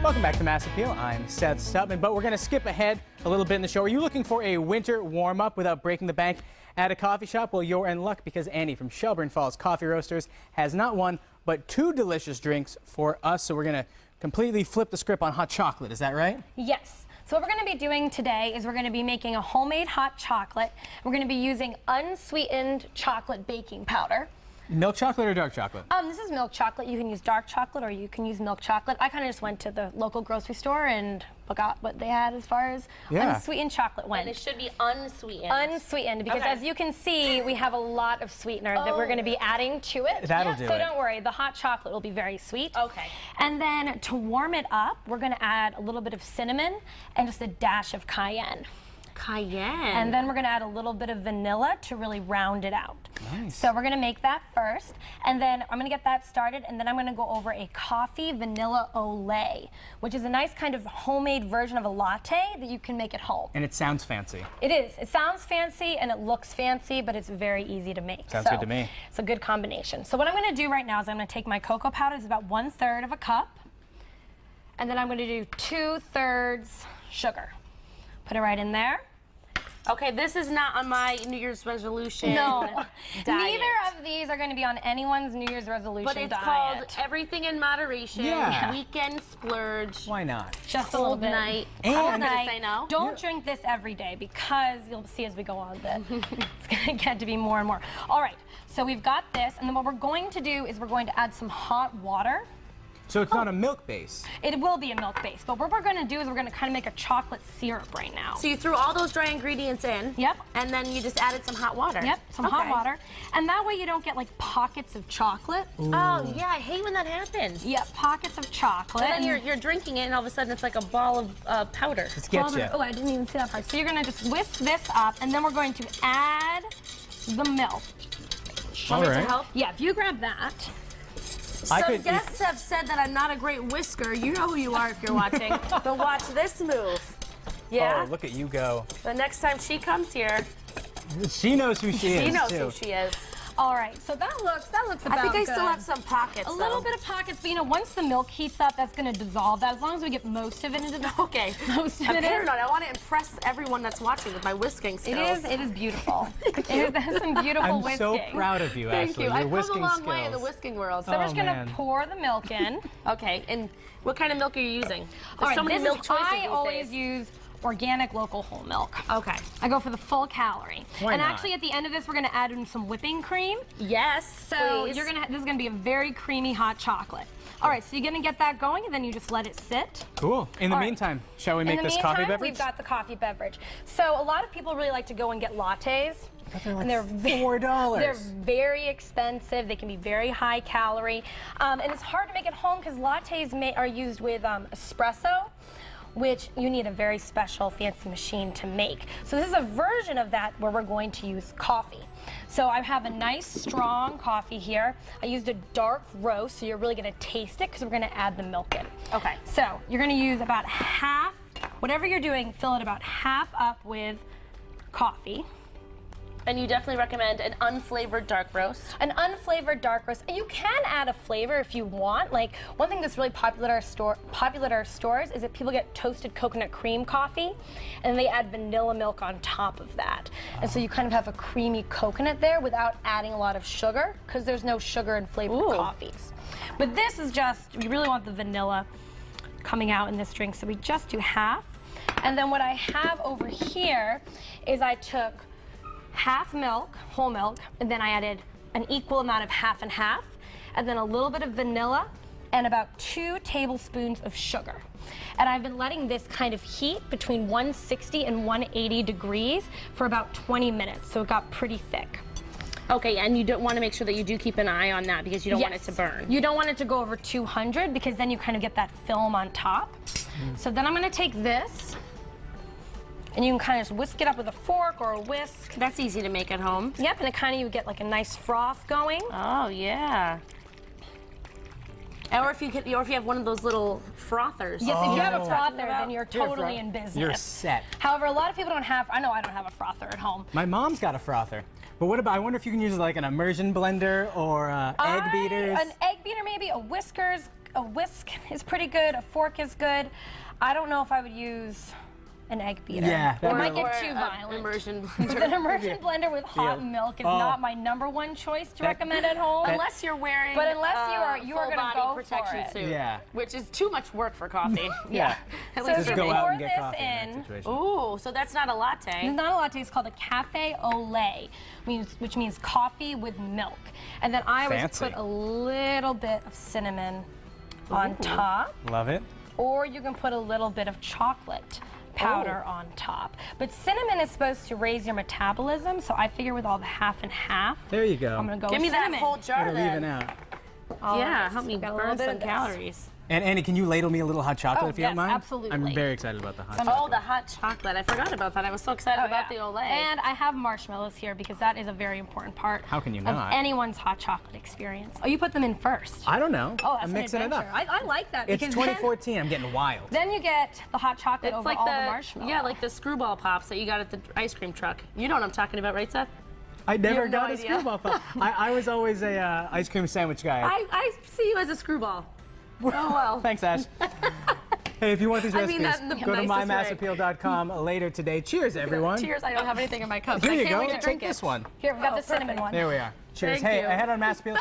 Welcome back to Mass Appeal. I'm Seth Stubman, but we're going to skip ahead a little bit in the show. Are you looking for a winter warm-up without breaking the bank at a coffee shop? Well, you're in luck because Annie from Shelburne Falls Coffee Roasters has not one, but two delicious drinks for us. So we're going to completely flip the script on hot chocolate. Is that right? Yes. So what we're going to be doing today is we're going to be making a homemade hot chocolate. We're going to be using unsweetened chocolate baking powder. Milk chocolate or dark chocolate? This is milk chocolate. You can use dark chocolate or you can use milk chocolate. I kind of just went to the local grocery store and got what they had as far as unsweetened chocolate went. And it should be unsweetened. Unsweetened, because as you can see, we have a lot of sweetener that we're going to be adding to it. That'll do it. So don't worry, the hot chocolate will be very sweet. Okay. And then to warm it up, we're going to add a little bit of cinnamon and just a dash of cayenne. Cayenne. And then we're going to add a little bit of vanilla to really round it out. Nice. So we're going to make that first, and then I'm going to get that started, and then I'm going to go over a coffee vanilla Lait, which is a nice kind of homemade version of a latte that you can make at home. And it sounds fancy. It is. It sounds fancy and it looks fancy, but it's very easy to make. Sounds good to me. It's a good combination. So what I'm going to do right now is I'm going to take my cocoa powder, it's about 1/3 of a cup, and then I'm going to do 2/3 sugar. Put it right in there. Okay, this is not on my New Year's resolution. No, diet. neither of these are going to be on anyone's New Year's resolution But it's diet. called everything in moderation. Yeah. Weekend splurge. Why not? Just a little Cold bit. night. And- I'm gonna say no. Don't drink this every day, because you'll see as we go on that it's going to get to be more and more. All right, so we've got this, and then what we're going to do is we're going to add some hot water. So it's not a milk base. It will be a milk base, but what we're going to do is we're going to kind of make a chocolate syrup right now. So you threw all those dry ingredients in. Yep. And then you just added some hot water. Yep, some hot water. And that way you don't get like pockets of chocolate. Oh, yeah, I hate when that happens. Yep, pockets of chocolate. And then you're drinking it, and all of a sudden it's like a ball of powder. Let's get you. Oh, I didn't even see that part. So you're going to just whisk this up, and then we're going to add the milk. All Want me right. to help? Yeah, if you grab that. Some guests have said that I'm not a great whisker. You know who you are if you're watching. But watch this move. Yeah? Oh, look at you go. The next time she comes here, She knows who she is, she knows too. who she is. All right, so that looks about I think I good. still have some pockets, A little bit of pockets, but you know, once the milk heats up, that's going to dissolve that. As long as we get most of it into the Okay. most of I'm it in. paranoid. I want to impress everyone that's watching with my whisking skills. It is beautiful. There's some beautiful I'm whisking. so proud of you, Thank actually. you. Your I've come a whisking long skills. way in the whisking world. So we're Oh, just going to man. pour the milk in. Okay, and what kind of milk are you using? There's All right, so many this milk is, choices I these always days. use organic local whole milk. Okay. I go for the full calorie. Why and not? actually at the end of this we're going to add in some whipping cream. Yes, So please. this is going to be a very creamy hot chocolate. All right, so you're going to get that going, and then you just let it sit. Cool. In the All right. meantime, shall we In make the this meantime, coffee beverage? we've got the coffee beverage. So a lot of people really like to go and get lattes. They're like And they're $4. They're very expensive. They can be very high calorie, and it's hard to make at home because lattes are used with espresso, which you need a very special fancy machine to make. So this is a version of that where we're going to use coffee. So I have a nice strong coffee here. I used a dark roast, so you're really going to taste it because we're going to add the milk in. Okay. So you're going to use about half, whatever you're doing, fill it about half up with coffee. And you definitely recommend an unflavored dark roast. An unflavored dark roast. And you can add a flavor if you want. Like, one thing that's really popular at our stores is that people get toasted coconut cream coffee, and they add vanilla milk on top of that. And so you kind of have a creamy coconut there without adding a lot of sugar, because there's no sugar in flavored coffees. But this is just, we really want the vanilla coming out in this drink, so we just do half. And then what I have over here is I took half milk, whole milk, and then I added an equal amount of half and half, and then a little bit of vanilla, and about 2 tablespoons of sugar. And I've been letting this kind of heat between 160 and 180 degrees for about 20 minutes, so it got pretty thick. Okay, and you don't want to make sure that you do keep an eye on that because you don't want it to burn. You don't want it to go over 200 because then you kind of get that film on top. So then I'm going to take this, and you can kind of just whisk it up with a fork or a whisk. That's easy to make at home. Yep, and it kind of, you get like a nice froth going. Oh, yeah. Or if you have one of those little frothers. Yes, if you have a Oh. frother, then you're totally in business. You're set. However, a lot of people don't have, I know I don't have a frother at home. My mom's got a frother. But what about, I wonder if you can use like an immersion blender or egg beaters. An egg beater maybe, a whiskers, a whisk is pretty good. A fork is good. I don't know if I would use an egg beater. Yeah, It might get too violent. Immersion blender. An immersion blender with hot milk is not my #1 choice to recommend at home. Unless you're wearing But unless you are full going to body go protection for it. suit. Yeah. Which is too much work for coffee. Yeah. At So least if Just you go out pour and get this coffee in that in, situation. Ooh, so that's not a latte. it's not a latte, it's called a Café au lait, which means coffee with milk. And then I always Fancy. put a little bit of cinnamon on top, Love it. or you can put a little bit of chocolate powder on top. But cinnamon is supposed to raise your metabolism, so I figure with all the half and half, There you go. I'm gonna go Give me with that cinnamon. whole jar It'll even then. out. All Yeah, right, help so me we've got a little burn bit some of this. calories. And Annie, can you ladle me a little hot chocolate Oh, if you don't yes, mind? absolutely. I'm very excited about the hot Oh, Oh, chocolate. the hot chocolate. I forgot about that. I was so excited about the Olay. And I have marshmallows here because that is a very important part How can you of not? anyone's hot chocolate experience. Oh, you put them in first. I don't know. Oh, that's I'm an mixing it up. adventure. I like that It's because 2014. I'm getting wild. then you get the hot chocolate it's over like all the marshmallows. yeah, like the screwball pops that you got at the ice cream truck. You know what I'm talking about, right, Seth? I never have no got a idea. screwball pop. I was always a ice cream sandwich guy. I see you as a screwball. Oh well. Thanks, Ash. Hey, if you want these I recipes, mean that in the go to nicest way. mymassappeal.com later today. Cheers, everyone. Cheers! I don't have anything in my cup. Here I you can't go. wait to Take drink this it. one. Here, we've got the perfect. cinnamon one. There we are. Cheers. Thank Hey, you. ahead on Mass Appeal.